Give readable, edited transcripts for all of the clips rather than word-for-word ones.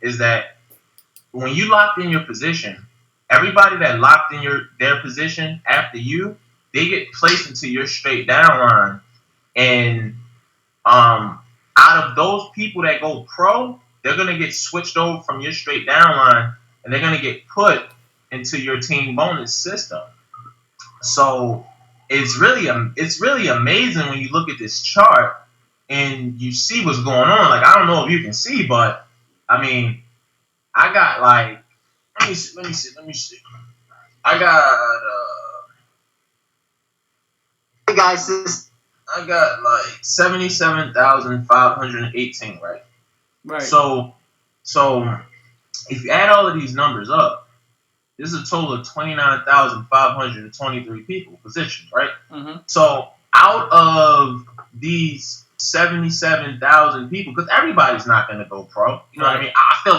is that when you locked in your position, everybody that locked in their position after you, they get placed into your straight down line, and out of those people that go pro, they're gonna get switched over from your straight down line, and they're gonna get put into your team bonus system. So it's really amazing when you look at this chart and you see what's going on. Like I don't know if you can see, but I mean, I got like let me see. I got hey guys, I got like 77,518, right? Right. So if you add all of these numbers up, this is a total of 29,523 people positioned, right? Mm-hmm. So out of these 77,000 people, because everybody's not going to go pro, you know what I mean? I feel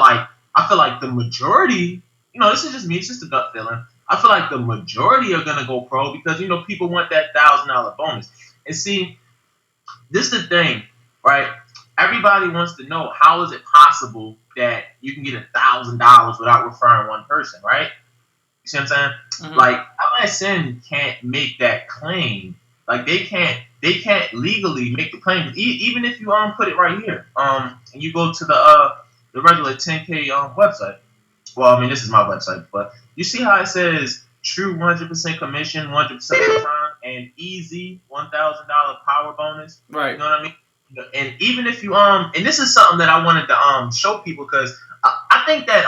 like the majority, this is just me, it's just a gut feeling. I feel like the majority are going to go pro because people want that $1,000 bonus. And see, this is the thing, right? Everybody wants to know, how is it possible that you can get $1,000 without referring one person, right? You see what I'm saying? Mm-hmm. Like LSN can't make that claim. Like they can't legally make the claim. Even if you put it right here, and you go to the regular 10K website. Well, I mean, this is my website, but you see how it says true 100% commission, 100% of the time, and easy $1,000 power bonus. Right. You know what I mean? And even if you and this is something that I wanted to show people, because I think that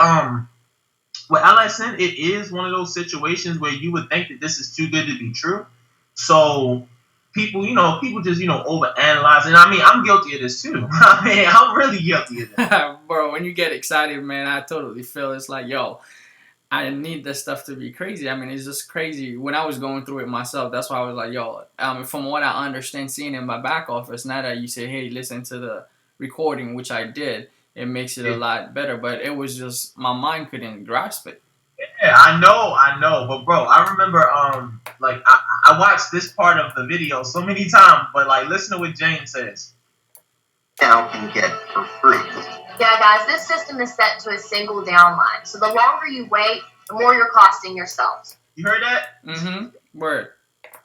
with LSN, it is one of those situations where you would think that this is too good to be true. So people just overanalyze, and I mean, I'm guilty of this too. I mean, I'm really guilty of this. Bro, when you get excited, man, I totally feel it's like, yo, I need this stuff to be crazy. I mean, it's just crazy. When I was going through it myself, that's why I was like, yo, from what I understand, seeing in my back office, now that you say, hey, listen to the recording, which I did, it makes it a lot better. But it was just, my mind couldn't grasp it. Yeah, I know. But bro, I remember, like I watched this part of the video so many times, but like, listen to what Jane says. Now can get for free. Yeah, guys, this system is set to a single downline. So the longer you wait, the more you're costing yourself. You heard that? Mm-hmm. Word.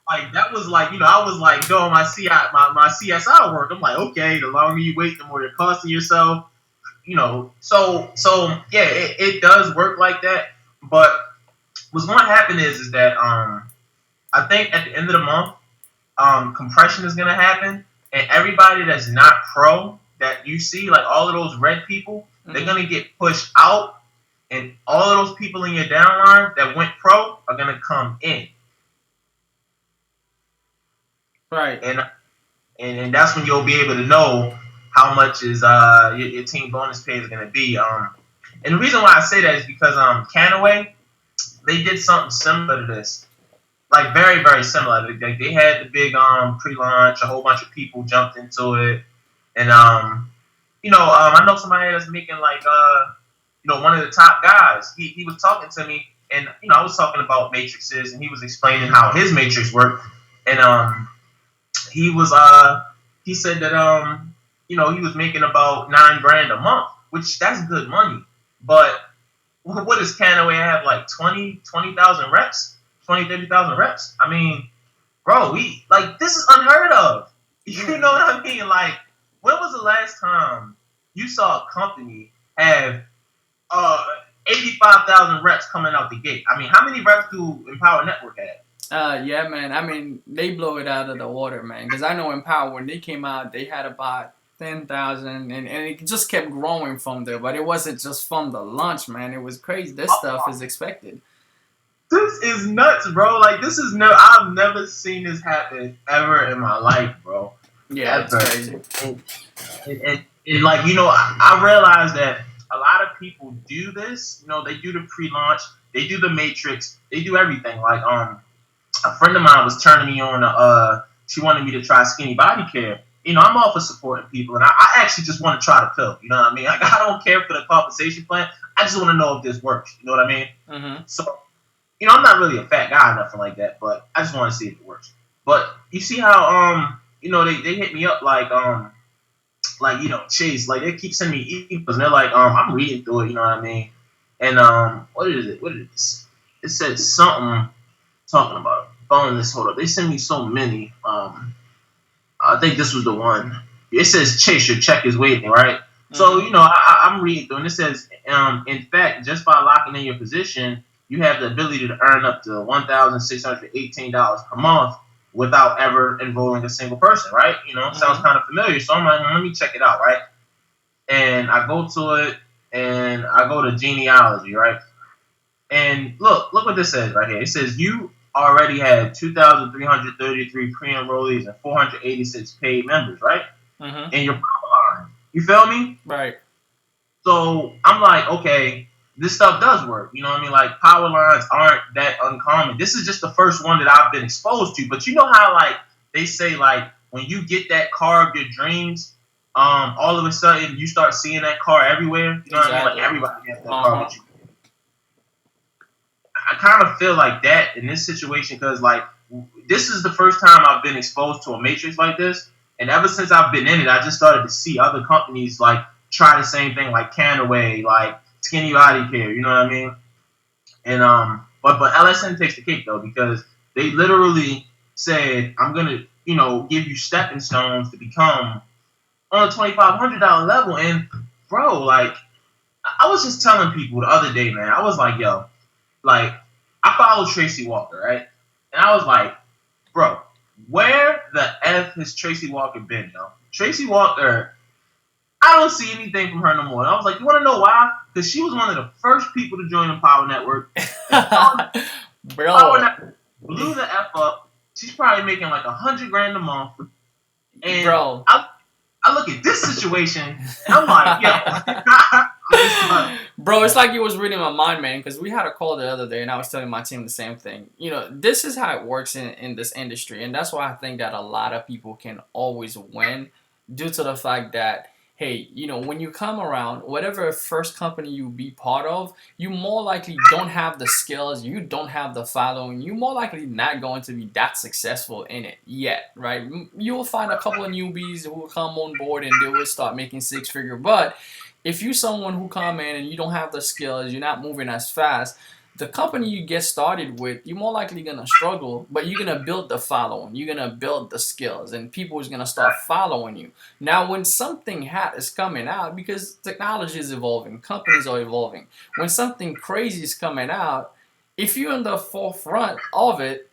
Like that was like, I was like doing my CSI work. I'm like, okay, the longer you wait, the more you're costing yourself. So yeah, it does work like that. But what's going to happen is that I think at the end of the month, compression is going to happen, and everybody that's not pro that you see, like all of those red people, mm-hmm. they're going to get pushed out, and all of those people in your downline that went pro are going to come in. Right. And that's when you'll be able to know how much is your team bonus pay is going to be. And the reason why I say that is because Canaway, they did something similar to this. Like very, very similar. They had the big pre-launch, a whole bunch of people jumped into it. And I know somebody that's making like one of the top guys. He was talking to me, and I was talking about matrices, and he was explaining how his matrix worked. And he said that he was making about $9,000 a month, which that's good money. But what does Canaway have, like 20,000 reps? 30,000 reps? I mean, bro, this is unheard of. You know what I mean? Like, when was the last time you saw a company have 85,000 reps coming out the gate? I mean, how many reps do Empower Network have? Yeah, man. I mean, they blow it out of the water, man. Because I know Empower, when they came out, they had about 10,000, and it just kept growing from there. But it wasn't just from the launch, man. It was crazy. This stuff is expected. This is nuts, bro. Like, this is I've never seen this happen ever in my life, bro. Yeah, it's crazy. And like, I realize that a lot of people do this. They do the pre-launch, they do the matrix, they do everything. Like, a friend of mine was turning me on. She wanted me to try skinny body care. I'm all for supporting people, and I actually just want to try the pill. You know what I mean? Like, I don't care for the compensation plan. I just want to know if this works. You know what I mean? Mm-hmm. So, I'm not really a fat guy or nothing like that, but I just want to see if it works. But you see how they hit me up like like, Chase, like, they keep sending me emails, and they're like, I'm reading through it, you know what I mean? And what is it? What is it? It said something talking about phone. This hold up. They send me so many. I think this was the one. It says Chase, your check is waiting, right? Mm-hmm. So I'm reading through, and it says, in fact, just by locking in your position, you have the ability to earn up to $1,618 per month without ever enrolling a single person, right? Sounds kind of familiar. So I'm like, let me check it out, right? And I go to it, and I go to genealogy, right? And look what this says right here. It says you already had 2,333 pre-enrollees and 486 paid members, right? Mm-hmm. In your power line. You feel me? Right. So I'm like, okay, this stuff does work. You know what I mean? Like, power lines aren't that uncommon. This is just the first one that I've been exposed to. But you know how, like, they say, like, when you get that car of your dreams, all of a sudden you start seeing that car everywhere. You know what I mean? Like, everybody has that car with you. I kind of feel like that in this situation because, like, this is the first time I've been exposed to a matrix like this. And ever since I've been in it, I just started to see other companies, like, try the same thing, like Canaway, like Skinny Body Care, you know what I mean? And but LSN takes the cake though, because they literally said, I'm gonna, give you stepping stones to become on a $2,500 level. And bro, like, I was just telling people the other day, man, I was like, yo, like, I follow Tracy Walker, right? And I was like, bro, where the F has Tracy Walker been, yo? Tracy Walker, I don't see anything from her no more. And I was like, you want to know why? Because she was one of the first people to join the Power Network. Bro. Power Network blew the F up. She's probably making like $100,000 a month. And bro, I look at this situation, and I'm like, yo. Bro, it's like you was reading my mind, man, because we had a call the other day, and I was telling my team the same thing. This is how it works in this industry, and that's why I think that a lot of people can always win due to the fact that, hey, when you come around, whatever first company you be part of, you more likely don't have the skills, you don't have the following, you more likely not going to be that successful in it yet, right? You will find a couple of newbies who will come on board and they will start making six-figure, but if you're someone who come in and you don't have the skills, you're not moving as fast, the company you get started with, you're more likely going to struggle, but you're going to build the following. You're going to build the skills, and people is going to start following you. Now, when something hot is coming out, because technology is evolving, companies are evolving, when something crazy is coming out, if you're in the forefront of it,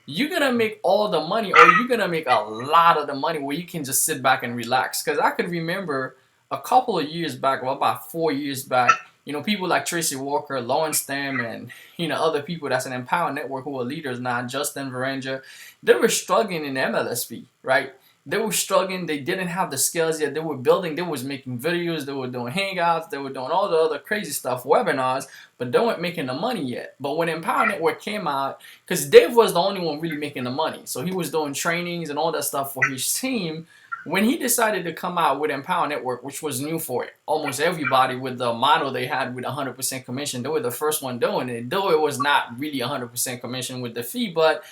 you're going to make all the money, or you're going to make a lot of the money where you can just sit back and relax. Because I could remember a couple of years back, well, about 4 years back, people like Tracy Walker, Lawrence Stem, and, other people that's an Empower Network who are leaders now, Justin Varanja, they were struggling in MLSP, right? They were struggling. They didn't have the skills yet. They were building. They was making videos. They were doing Hangouts. They were doing all the other crazy stuff, webinars, but they weren't making the money yet. But when Empower Network came out, because Dave was the only one really making the money, so he was doing trainings and all that stuff for his team. When he decided to come out with Empower Network, which was new for almost everybody with the model they had with 100% commission, they were the first one doing it, though it was not really 100% commission with the fee, but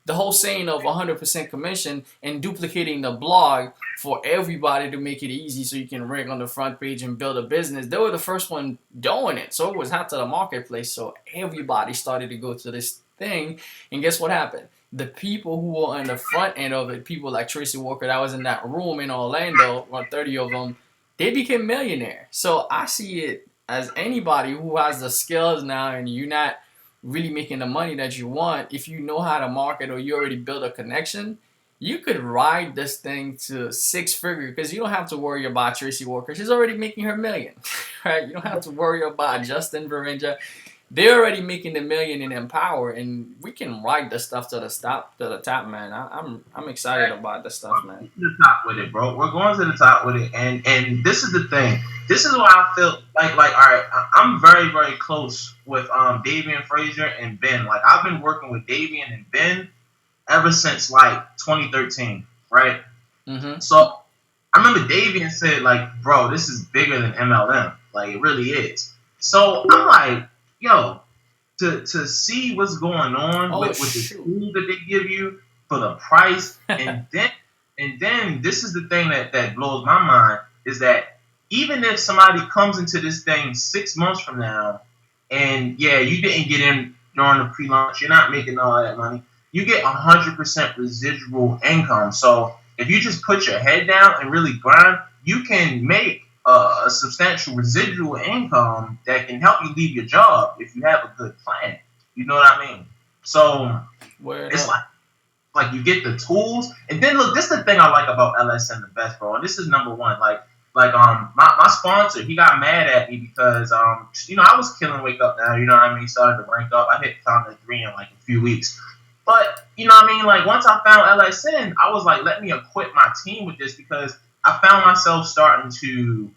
the whole saying of 100% commission and duplicating the blog for everybody to make it easy so you can rank on the front page and build a business, they were the first one doing it. So it was hot to the marketplace, so everybody started to go to this thing, and guess what happened? The people who were on the front end of it, people like Tracy Walker that was in that room in Orlando, 30 of them, they became millionaires. So I see it as anybody who has the skills now and you're not really making the money that you want, if you know how to market or you already build a connection, you could ride this thing to six-figure because you don't have to worry about Tracy Walker. She's already making her million, right? You don't have to worry about Justin Varanja. They're already making the million in Empower, and we can ride the stuff to the top, man. I'm excited about the stuff, man. To the top with it, bro. We're going to the top with it, and this is the thing. This is why I feel like all right, I'm very, very close with Davian Frazier and Ben. Like, I've been working with Davian and Ben ever since like 2013, right? Mm-hmm. So I remember Davian said, like, bro, this is bigger than MLM. Like, it really is. So I'm like, yo, to see what's going on with the tool that they give you for the price, and then this is the thing that blows my mind. is that even if somebody comes into this thing 6 months from now, and yeah, you didn't get in during the pre-launch, you're not making all that money. You get 100% residual income. So if you just put your head down and really grind, you can make a substantial residual income that can help you leave your job if you have a good plan. You know what I mean? So Word it's up. like you get the tools, and then look, this is the thing I like about LSN the best, bro. And this is number one. My sponsor, he got mad at me because I was killing Wake Up Now. You know what I mean? Started to rank up. I hit Found 3 in like a few weeks. But you know what I mean? Like once I found LSN, I was like, let me equip my team with this because I found myself starting to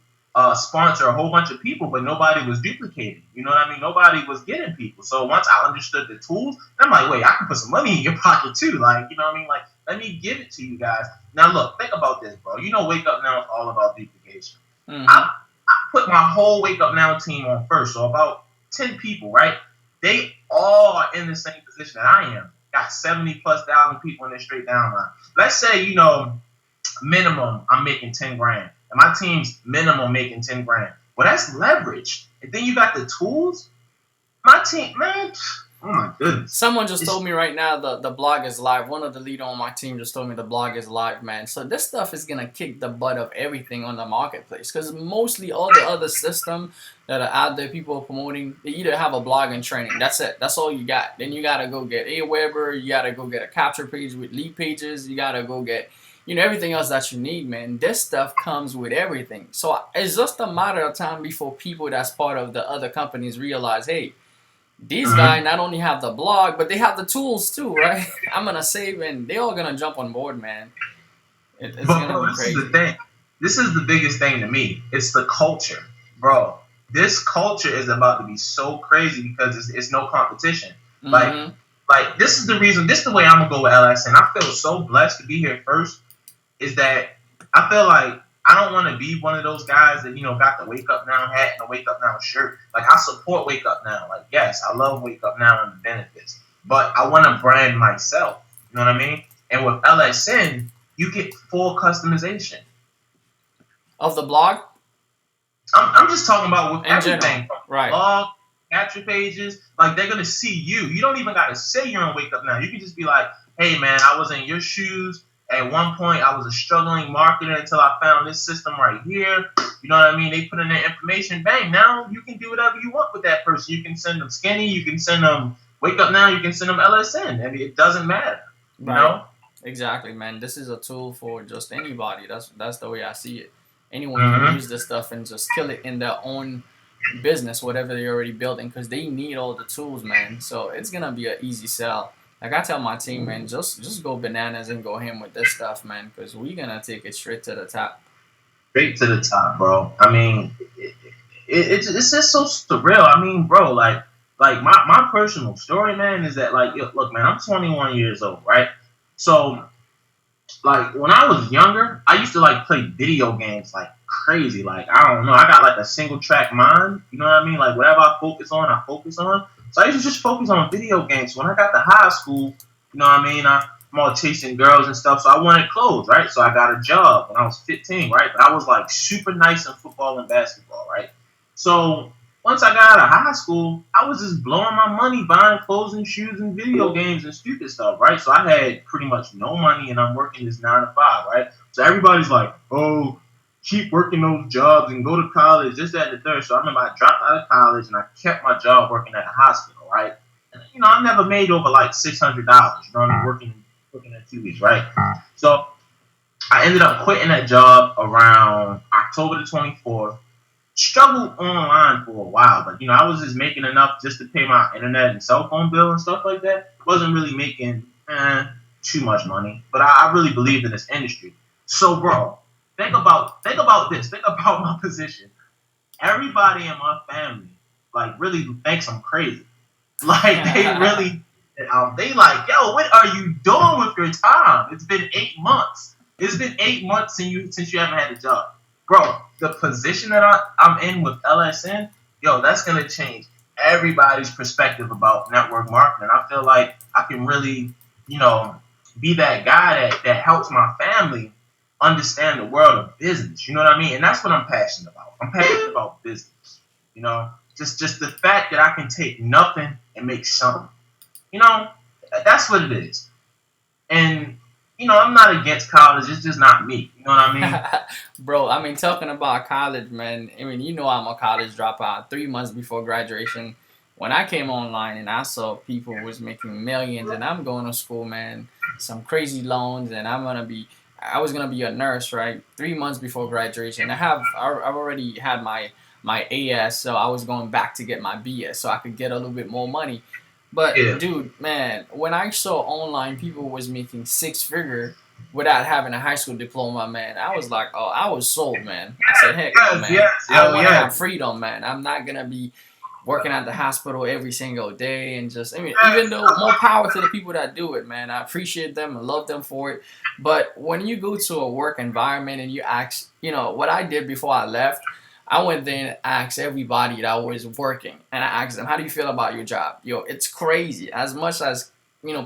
sponsor a whole bunch of people, but nobody was duplicating. You know what I mean? Nobody was getting people. So once I understood the tools, I'm like, wait, I can put some money in your pocket too. Like, you know what I mean? Like, let me give it to you guys. Now look, think about this, bro. You know, Wake Up Now is all about duplication. Mm-hmm. I put my whole Wake Up Now team on first, so about 10 people, right? They all are in the same position that I am. Got 70,000+ people in their straight down line. Let's say, minimum I'm making 10 grand. And my team's minimum making 10 grand. Well, that's leverage. And then you got the tools. My team, man, oh my goodness. Someone just told me right now the blog is live. One of the leader on my team just told me the blog is live, man. So this stuff is going to kick the butt of everything on the marketplace. Because mostly all the other system that are out there, people are promoting, they either have a blog and training. That's it. That's all you got. Then you got to go get Aweber. You got to go get a capture page with lead pages. You got to go get everything else that you need, man. This stuff comes with everything. So it's just a matter of time before people that's part of the other companies realize, hey, these guys not only have the blog, but they have the tools too, right? I'm going to save, and they all going to jump on board, man. It's going to be crazy. This is the thing. This is the biggest thing to me. It's the culture. Bro, this culture is about to be so crazy because it's no competition. Mm-hmm. Like, this is the reason, this is the way I'm going to go with LSN. I feel so blessed to be here first. Is that I feel like I don't want to be one of those guys that, got the Wake Up Now hat and the Wake Up Now shirt. Like, I support Wake Up Now. Like, yes, I love Wake Up Now and the benefits. But I want to brand myself. You know what I mean? And with LSN, you get full customization. Of the blog? I'm just talking about with in everything. General. From right. blog, capture pages. Like, they're going to see you. You don't even got to say you're on Wake Up Now. You can just be like, hey, man, I was in your shoes. At one point, I was a struggling marketer until I found this system right here. You know what I mean? They put in their information. Bang, now you can do whatever you want with that person. You can send them skinny. You can send them Wake Up Now. You can send them LSN. And it doesn't matter. You know? Exactly, man. This is a tool for just anybody. That's the way I see it. Anyone can use this stuff and just kill it in their own business, whatever they're already building, because they need all the tools, man. So it's going to be an easy sell. Like I tell my team, man, just go bananas and go ham with this stuff, man, because we're going to take it straight to the top. Straight to the top, bro. I mean, it's just so surreal. I mean, bro, like my personal story, man, is that, like, look, man, I'm 21 years old, right? So, like, when I was younger, I used to, like, play video games like crazy. Like, I don't know. I got, like, a single track mind. You know what I mean? Like, whatever I focus on, I focus on. So I used to just focus on video games. When I got to high school, you know what I mean? I'm all chasing girls and stuff, so I wanted clothes, right? So I got a job when I was 15, right? But I was, like, super nice in football and basketball, right? So once I got out of high school, I was just blowing my money buying clothes and shoes and video games and stupid stuff, right? So I had pretty much no money, and I'm working this 9 to 5, right? So everybody's like, oh, keep working those jobs and go to college, this, that, and the third. So I remember I dropped out of college and I kept my job working at a hospital, right? And, I never made over like $600, you know what I mean, working at 2 weeks, right? So I ended up quitting that job around October the 24th. Struggled online for a while, but I was just making enough just to pay my internet and cell phone bill and stuff like that. Wasn't really making too much money, but I really believed in this industry. So, bro, think about this. Think about my position. Everybody in my family, like, really thinks I'm crazy. Like, they really, they like, yo, what are you doing with your time? It's been 8 months. It's been 8 months since you haven't had a job. Bro, the position that I'm in with LSN, yo, that's going to change everybody's perspective about network marketing. I feel like I can really, be that guy that helps my family understand the world of business. You know what I mean? And that's what I'm passionate about. I'm passionate about business. You know, just the fact that I can take nothing and make something. You know, that's what it is. And I'm not against college. It's just not me. You know what I mean? Bro, I mean, talking about college, man. I mean, I'm a college dropout. 3 months before graduation, when I came online and I saw people was making millions, and I'm going to school, man, some crazy loans, and I was gonna be a nurse, right? 3 months before graduation, I've already had my AS, so I was going back to get my BS, so I could get a little bit more money. But Yeah. dude, man, when I saw online people was making six figure without having a high school diploma, man, I was like, oh, I was sold, man. I said, heck no, Yes. man. Yes. I Yo. want to Yes. have freedom, man. I'm not gonna be working at the hospital every single day and just, I mean, even Yes. though more power to the people that do it, man. I appreciate them and love them for it. But when you go to a work environment and you ask, what I did before I left, I went there and asked everybody that was working, and I asked them, "How do you feel about your job?" Yo, it's crazy. As much as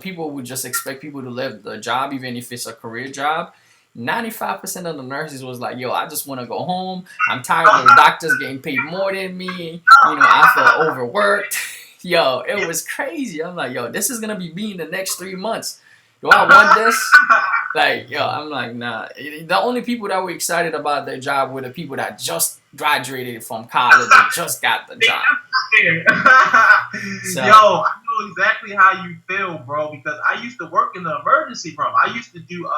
people would just expect people to live the job, even if it's a career job. 95% of the nurses was like, "Yo, I just want to go home. I'm tired of the doctors getting paid more than me. I feel overworked." Yo, it was crazy. I'm like, "Yo, this is gonna be me in the next 3 months. Do I want this?" Like, yo, I'm like, nah. The only people that were excited about their job were the people that just graduated from college and just got the job. So, Yo, I know exactly how you feel, bro, because I used to work in the emergency room. I used to do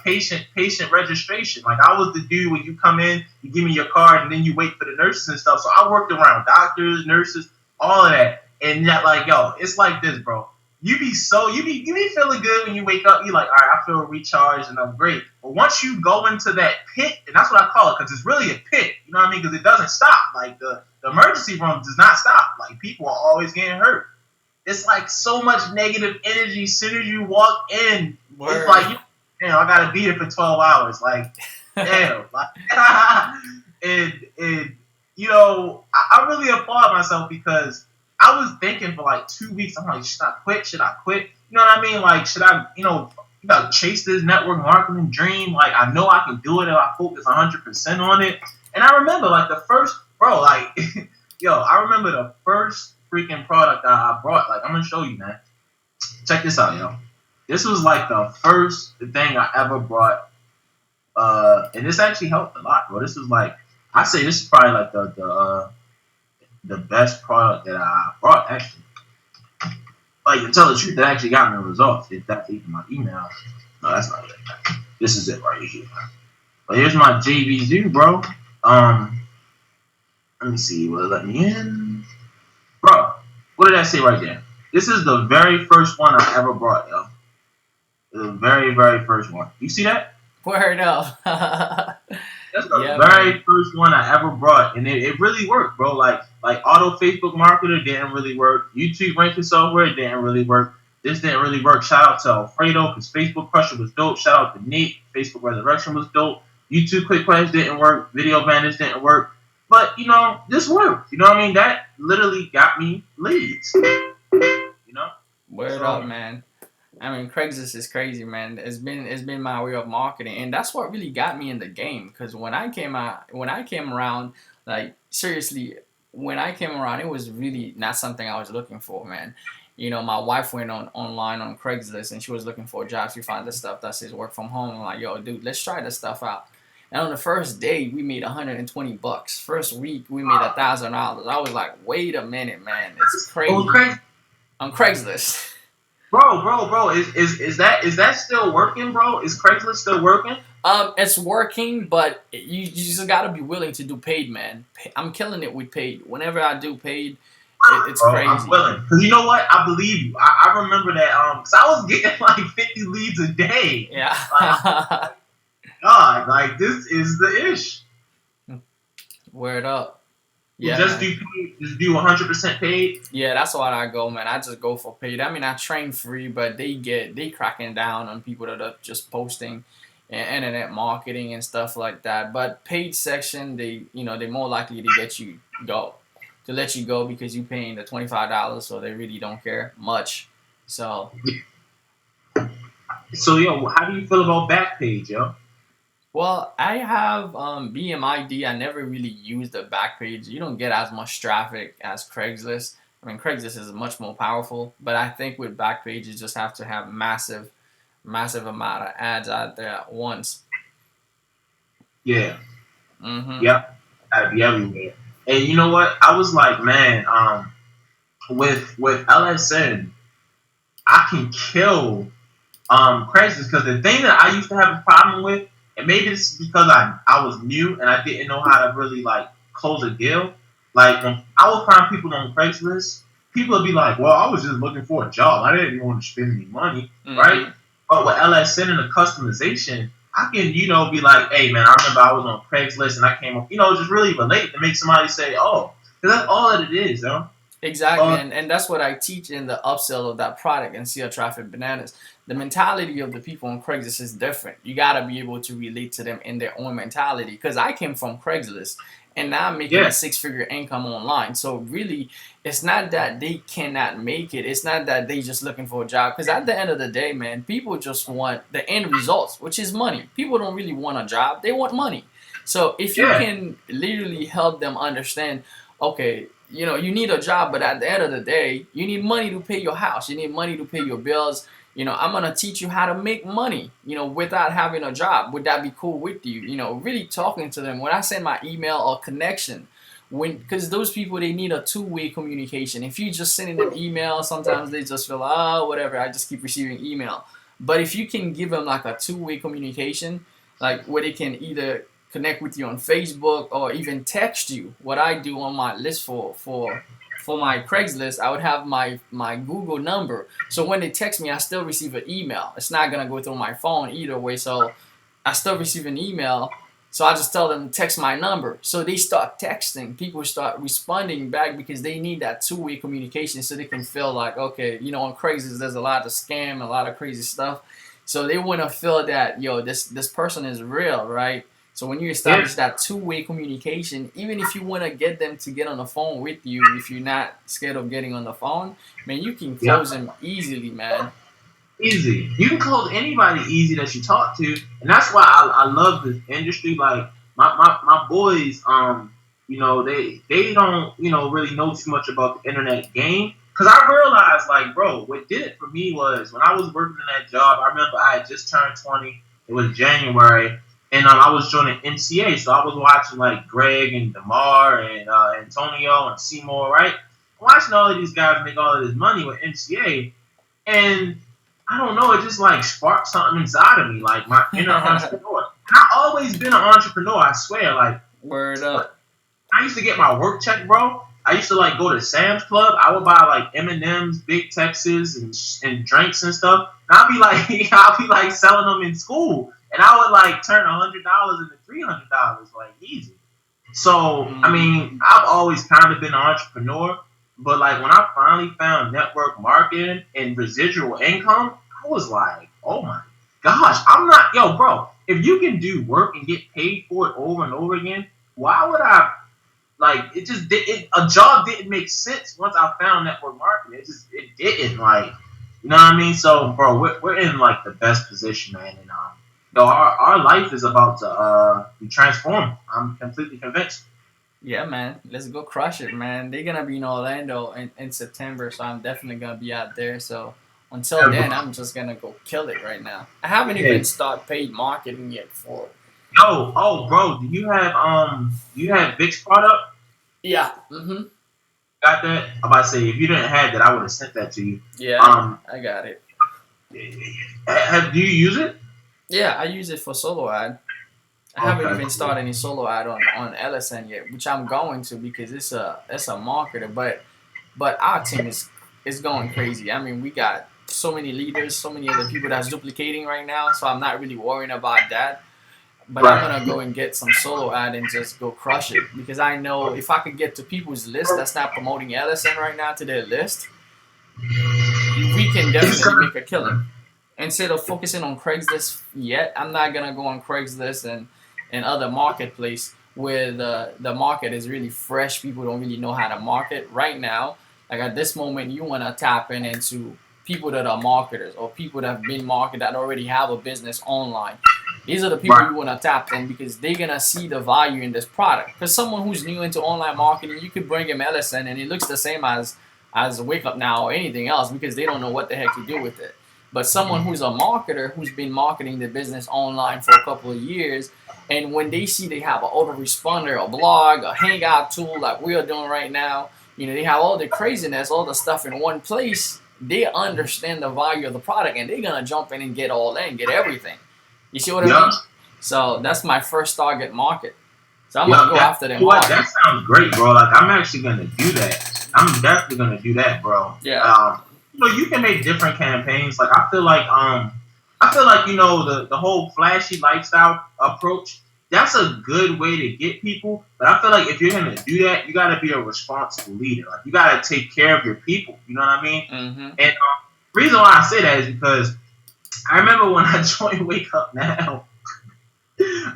patient registration. Like, I was the dude when you come in, you give me your card, and then you wait for the nurses and stuff. So I worked around doctors, nurses, all of that. And that, like, yo, it's like this, bro. You be feeling good when you wake up. You're like, all right, I feel recharged and I'm great. But once you go into that pit, and that's what I call it, because it's really a pit. You know what I mean? Because it doesn't stop. Like the emergency room does not stop. Like people are always getting hurt. It's like so much negative energy. As soon as you walk in, it's like, damn, I gotta be here for 12 hours. Like, damn. Like, and I really applaud myself because I was thinking for like 2 weeks. I'm like, should I quit? Should I quit? You know what I mean? Like, should I, chase this network marketing dream? Like, I know I can do it if I focus 100% on it. And I remember, like, the first, bro, like, I remember the first freaking product that I brought. Like, I'm going to show you, man. Check this out, yo. This was, like, the first thing I ever brought. And this actually helped a lot, bro. This was, like, I say this is probably, like, the best product that I brought, actually. Like, to tell the truth, that actually got me results. If that's even my email. No, that's not it. This is it right here. But here's my JV bro. Let me see. Will it let me in? Bro, what did I say right there? This is the very first one I ever brought, yo. The very, very first one. You see that? Word up. That's the very first one I ever brought, and it really worked, bro. Like Auto Facebook Marketer didn't really work. YouTube ranking software didn't really work. This didn't really work. Shout out to Alfredo because Facebook Crusher was dope. Shout out to Nate. Facebook Resurrection was dope. YouTube Quick Clash didn't work. Video Vanish didn't work. But, this worked. You know what I mean? That literally got me leads. Word up, man. I mean, Craigslist is crazy, man. It's been my way of marketing, and that's what really got me in the game. Because when I came around, like seriously, when I came around, it was really not something I was looking for, man. My wife went online on Craigslist, and she was looking for a job. She found this stuff that says work from home. I'm like, yo, dude, let's try this stuff out. And on the first day, we made $120. First week, we made $1,000. I was like, wait a minute, man, it's crazy. On Craigslist. Bro, is that still working, bro? Is Craigslist still working? It's working, but you just gotta be willing to do paid, man. I'm killing it with paid. Whenever I do paid, it's crazy. I'm willing, because you know what? I believe you. I remember that. Cause I was getting like 50 leads a day. Yeah. Like, God, like this is the ish. Word up. Yeah, just do 100% paid. Yeah, that's why I go, man. I just go for paid. I mean, I train free, but they cracking down on people that are just posting and internet marketing and stuff like that. But paid section, they're more likely to let you go because you're paying the $25, so they really don't care much. So yo, how do you feel about Backpage, yo? Well, I have BMID. I never really used the back page. You don't get as much traffic as Craigslist. I mean, Craigslist is much more powerful, but I think with back page, you just have to have massive amount of ads out there at once. Yeah. Mm-hmm. Yep. I'd be everywhere. And you know what? I was like, man, with LSN, I can kill Craigslist because the thing that I used to have a problem with, and maybe this is because I was new and I didn't know how to really like close a deal. Like when I would find people on Craigslist, people would be like, "Well, I was just looking for a job. I didn't want to spend any money, right?" Mm-hmm. But with LSN and the customization, I can be like, "Hey, man, I remember I was on Craigslist and I came up, just really relate to make somebody say, oh, because that's all that it is, yo." Exactly, and that's what I teach in the upsell of that product and SEO Traffic Bananas. The mentality of the people on Craigslist is different. You gotta be able to relate to them in their own mentality. Because I came from Craigslist, and now I'm making a Yeah, six-figure income online. So really, it's not that they cannot make it. It's not that they just looking for a job. Because at the end of the day, man, people just want the end results, which is money. People don't really want a job; they want money. So if you yeah, can literally help them understand, okay, you need a job, but at the end of the day, you need money to pay your house. You need money to pay your bills. I'm gonna teach you how to make money, without having a job. Would that be cool with you? Really talking to them. When I send my email or connection, because those people, they need a two-way communication. If you just sending them email, sometimes they just feel, oh, whatever, I just keep receiving email. But if you can give them like a two-way communication, like where they can either connect with you on Facebook or even text you. What I do on my list for my Craigslist, I would have my Google number. So when they text me, I still receive an email. It's not gonna go through my phone either way. So I still receive an email. So I just tell them to text my number. So they start texting. People start responding back because they need that two-way communication so they can feel like, okay, on Craigslist there's a lot of scam, a lot of crazy stuff. So they want to feel that, this person is real, right? So when you yeah. establish that two-way communication, even if you want to get them to get on the phone with you, if you're not scared of getting on the phone, man, you can Yeah. close them easily, man. Easy. You can close anybody easy that you talk to, and that's why I love this industry. Like my boys, they don't really know too much about the internet game. Cause I realized, like, bro, what did it for me was when I was working in that job. I remember I had just turned 20. It was January, and I was joining NCA, so I was watching like Greg and Demar and Antonio and Seymour, right? Watching all of these guys make all of this money with NCA, and I don't know, it just like sparked something inside of me, like my inner entrepreneur. And I always been an entrepreneur, I swear. Like Word up. I used to get my work check, bro. I used to like go to Sam's Club. I would buy like M&Ms, Big Texas, and drinks and stuff. And I'll be like selling them in school, and I would like turn $100 into $300, like easy. So, I mean, I've always kind of been an entrepreneur, but like when I finally found network marketing and residual income, I was like, oh my gosh, I'm not, yo, bro, if you can do work and get paid for it over and over again, why would I, like, it just did, a job didn't make sense once I found network marketing. It didn't, like, you know what I mean? So, bro, we're in like the best position, man. And, our life is about to be transformed. I'm completely convinced. Yeah, man. Let's go crush it, man. They're gonna be in Orlando in September, so I'm definitely gonna be out there. So until then, I'm just gonna go kill it right now. I haven't Yeah. even started paid marketing yet for. Oh, bro, do you have Vic's product? Yeah. Mm-hmm. Got that? I'm about to say if you didn't have that, I would have sent that to you. Yeah, Um, I got it. do you use it? Yeah, I use it for solo ad. I haven't Okay, even cool. started any solo ad on LSN yet, which I'm going to because it's a marketer. But our team is going crazy. I mean, we got so many leaders, so many other people that's duplicating right now. So I'm not really worrying about that. But I'm Right. gonna go and get some solo ad and just go crush it because I know if I could get to people's list that's not promoting LSN right now to their list, we can It's definitely gonna, make a killing. Instead of focusing on Craigslist yet, I'm not gonna go on Craigslist and other marketplace where the market is really fresh. People don't really know how to market right now. Like at this moment, you wanna tap into people that are marketers or people that have been marketed that already have a business online. These are the people Right. you want to tap in because they're gonna see the value in this product. Because someone who's new into online marketing, you could bring him LSN and it looks the same as Wake Up Now or anything else because they don't know what the heck to do with it. But someone who's a marketer who's been marketing the business online for a couple of years, and when they see they have an autoresponder, a blog, a Hangout tool like we are doing right now, they have all the craziness, all the stuff in one place. They understand the value of the product and they're gonna jump in and get all in, get everything. You see what I Yup. mean? So that's my first target market. So I'm Yup. gonna go after them What? hard. That sounds great, bro. Like I'm actually gonna do that. I'm definitely gonna do that, bro. Yeah. You can make different campaigns. Like I feel like the whole flashy lifestyle approach. That's a good way to get people. But I feel like if you're gonna do that, you gotta be a responsible leader. Like you gotta take care of your people. You know what I mean? Mm-hmm. And the reason why I say that is because I remember when I joined Wake Up Now.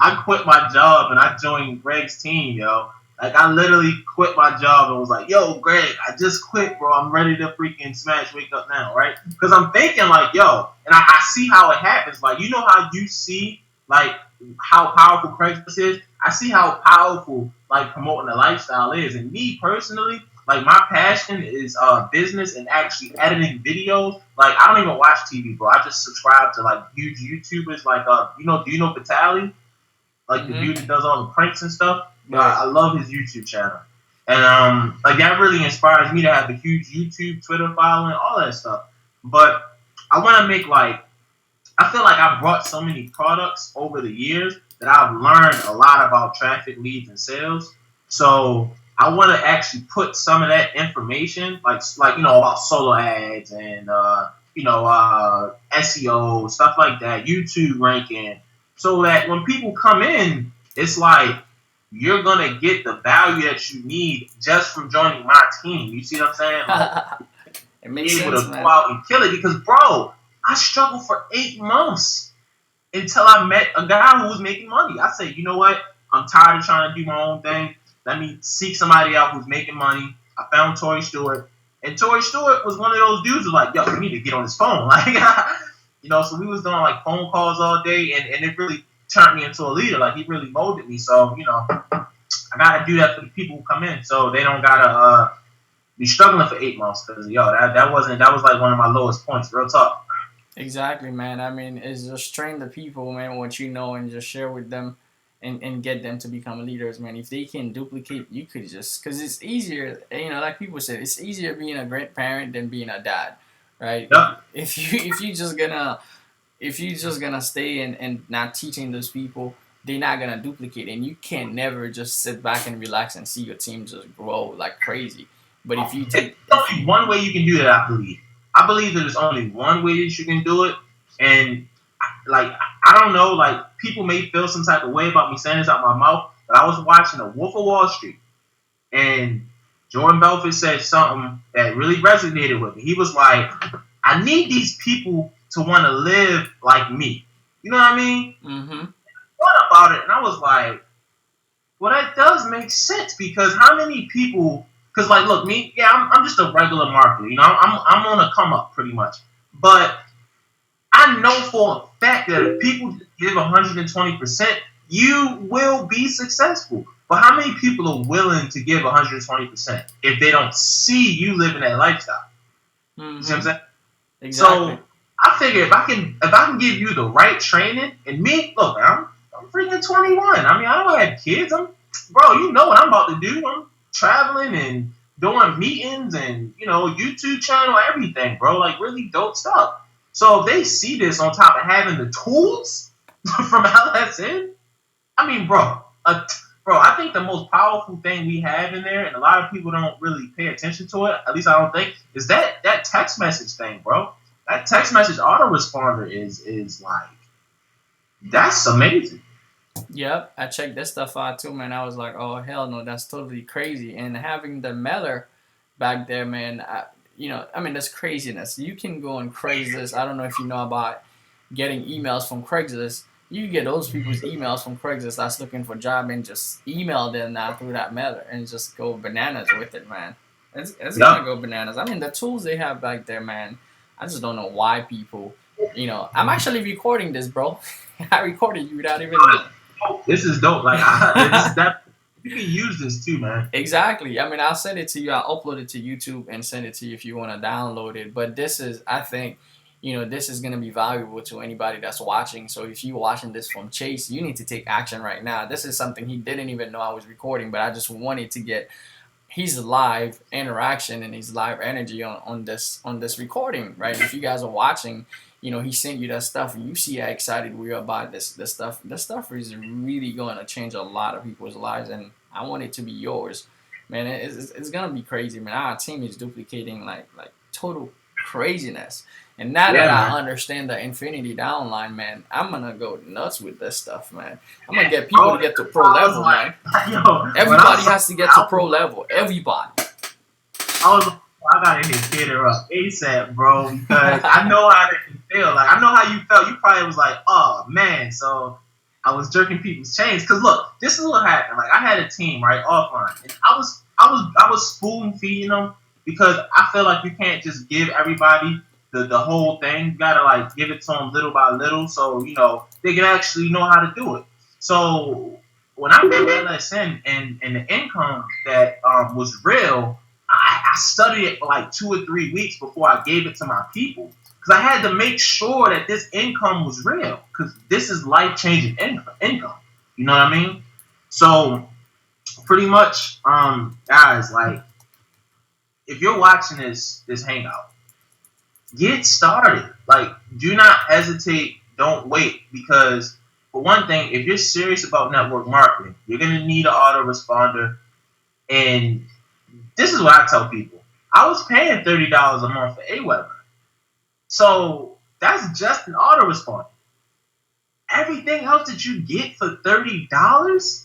I quit my job and I joined Greg's team, yo. Like I literally quit my job and was like, "Yo, Greg, I just quit, bro. I'm ready to freaking smash Wake Up Now, right?" Because I'm thinking like, yo, and I see how it happens. Like, you know how you see like how powerful Craigslist is. I see how powerful like promoting a lifestyle is. And me personally, like my passion is business and actually editing videos. Like I don't even watch TV, bro. I just subscribe to like huge YouTubers like do you know Vitaly? Like the Mm-hmm. dude that does all the pranks and stuff. Right. I love his YouTube channel. And like that really inspires me to have a huge YouTube, Twitter following, all that stuff. But I want to make I feel like I brought so many products over the years that I've learned a lot about traffic, leads, and sales. So I want to actually put some of that information, like about solo ads and SEO stuff like that, YouTube ranking, so that when people come in, it's like you're gonna get the value that you need just from joining my team. You see what I'm saying? Like, It makes be able sense, to man. go out and kill it because, bro, I struggled for 8 months until I met a guy who was making money. I said, you know what? I'm tired of trying to do my own thing. Let me seek somebody out who's making money. I found Tori Stewart. And Tori Stewart was one of those dudes who was like, yo, you need to get on his phone. Like, so we was doing like phone calls all day and it really turned me into a leader. Like he really molded me. So, I gotta do that for the people who come in so they don't gotta be struggling for 8 months because that was like one of my lowest points. Real talk. Exactly, man. I mean, it's just train the people, man, what you know, and just share with them and get them to become leaders, man. If they can duplicate, you could just, because it's easier, like people said, it's easier being a grandparent than being a dad, right? Yep. If you just gonna stay and not teaching those people, they're not gonna duplicate, and you can never just sit back and relax and see your team just grow like crazy. But if you take, There's only one way you can do that, I believe. I believe that there's only one way that you can do it, and like I don't know, like people may feel some type of way about me saying this out my mouth, but I was watching The Wolf of Wall Street, and Jordan Belfort said something that really resonated with me. He was like, "I need these people to want to live like me." You know what I mean? mm-hmm. Thought about it, and I was like, "Well, that does make sense because how many people?" Because like, look, me, yeah, I'm just a regular marketer. I'm on a come up pretty much, but I know for a fact that if people give 120%, you will be successful. But how many people are willing to give 120% if they don't see you living that lifestyle? Mm-hmm. You see what I'm saying? Exactly. So I figure if I can give you the right training, and me, look, I'm freaking 21. I mean, I don't have kids. Bro, you know what I'm about to do. I'm traveling and doing meetings and YouTube channel, everything, bro. Like really dope stuff. So if they see this on top of having the tools from LSN, I mean, bro, I think the most powerful thing we have in there, and a lot of people don't really pay attention to it, at least I don't think, is that text message thing, bro. That text message autoresponder is like, that's amazing. Yep, I checked this stuff out too, man. I was like, oh hell no, that's totally crazy. And having the mailer back there, man, I mean that's craziness. You can go on Craigslist. I don't know if you know about getting emails from Craigslist. You get those people's emails from Craigslist that's looking for a job and just email them now through that mailer and just go bananas with it, man. It's gonna go bananas. I mean the tools they have back there, man. I just don't know why people You know, I'm actually recording this, bro. I recorded you without even knowing. This is dope. Like, you can use this too, man. Exactly. I mean, I'll send it to you. I'll upload it to YouTube and send it to you if you want to download it. But this is, I think, you know, this is going to be valuable to anybody that's watching. So if you're watching this from Chase, you need to take action right now. This is something he didn't even know I was recording, but I just wanted to get his live interaction and his live energy on this recording, right? If you guys are watching, you know, he sent you that stuff and you see how excited we are about this stuff. This stuff is really going to change a lot of people's lives, and I want it to be yours, man. It's going to be crazy, man. Our team is duplicating like total craziness. And now that I understand the infinity downline, man, I'm going to go nuts with this stuff, man. I'm going to get people to get to pro level, man. Everybody has to get to pro level. Everybody. I gotta hit Peter up ASAP, bro, because I know how they can feel. Like, I know how you felt. You probably was like, oh man. So I was jerking people's chains. Cause look, this is what happened. Like, I had a team right offline, and I was spoon feeding them because I feel like you can't just give everybody the whole thing. You gotta like give it to them little by little, so you know they can actually know how to do it. So when I did LSN and the income that was real. I studied it for like 2 or 3 weeks before I gave it to my people because I had to make sure that this income was real because this is life-changing income. You know what I mean? So pretty much, guys, like if you're watching this Hangout, get started. Like, do not hesitate. Don't wait because for one thing, if you're serious about network marketing, you're gonna need an autoresponder. And this is what I tell people. I was paying $30 a month for AWeber. So that's just an autoresponder. Everything else that you get for $30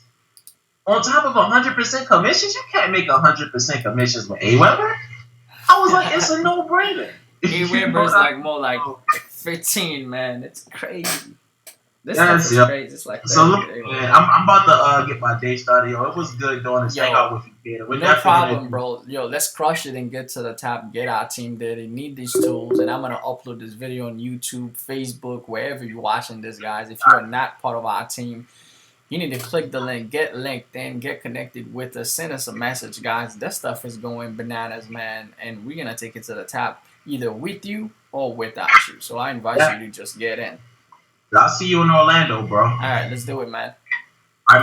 on top of 100% commissions, you can't make 100% commissions with AWeber. I was like, it's a no-brainer. AWeber is like more like 15, man. It's crazy. This is crazy. It's like so look, man, I'm about to get my day started. Yo, it was good doing this hangout with you, Peter. No problem, bro. Yo, let's crush it and get to the top. Get our team there. They need these tools, and I'm gonna upload this video on YouTube, Facebook, wherever you're watching this, guys. If you are not part of our team, you need to click the link, get linked in, get connected with us, send us a message, guys. That stuff is going bananas, man, and we're gonna take it to the top either with you or without you. So I invite you to just get in. I'll see you in Orlando, bro. All right, let's do it, man.